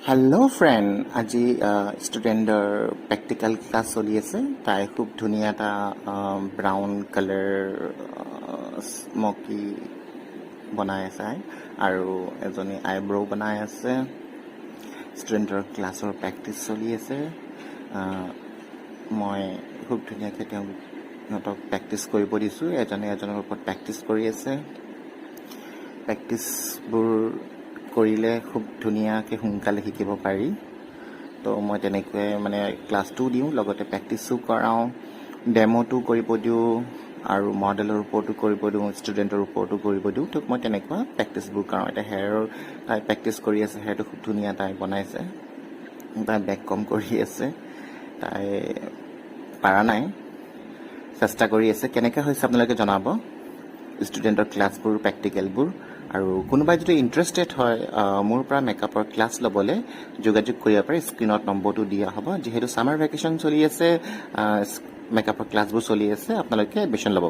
Hello' friend, আজি ষ্টুডেণ্টৰ practical class চলি আছে। তাই খুব ধুনীয়া এটা ব্ৰাউন কালাৰ স্মকি বনাই আছে আৰু এজনী আইব্ৰ' বনাই আছে। ষ্টুডেণ্টৰ ক্লাছৰ প্ৰেক্টিচ চলি আছে। মই খুব ধুনীয়াকৈ সিহঁতক প্ৰেক্টিচ কৰিব দিছোঁ। এজনে এজনৰ ওপৰত প্ৰেক্টিচ কৰি আছে। প্ৰেক্টিচবোৰ কৰিলে খুব ধুনীয়াকৈ সোনকালে শিকিব পাৰি। তো মই তেনেকৈ ক্লাছটোও দিওঁ, লগতে প্ৰেক্টিচো কৰাওঁ, ডেম'টো কৰিব দিওঁ আৰু মডেলৰ ওপৰতো কৰিব দিওঁ, ষ্টুডেণ্টৰ ওপৰতো কৰিব দিওঁ। তো মই তেনেকুৱা প্ৰেক্টিচবোৰ কৰাওঁ। এতিয়া হেয়াৰৰ তাই প্ৰেক্টিচ কৰি আছে। হেয়াৰটো খুব ধুনীয়া তাই বনাইছে। তাই বেক কম কৰি আছে। তাই পাৰা নাই, চেষ্টা কৰি আছে। কেনেকৈ হৈছে আপোনালোকে জনাব ষ্টুডেণ্টৰ ক্লাছবোৰ, প্ৰেক্টিকেলবোৰ। আৰু কোনোবাই যদি ইণ্টাৰেষ্টেড হয় মোৰ পৰা মেকআপৰ ক্লাছ ল'বলৈ, যোগাযোগ কৰিব পাৰে। স্ক্ৰীণত নম্বৰটো দিয়া হ'ব। যিহেতু ছামাৰ ভেকেশ্যন চলি আছে, মেকআপৰ ক্লাছবোৰ চলি আছে, আপোনালোকে এডমিশ্যন ল'ব।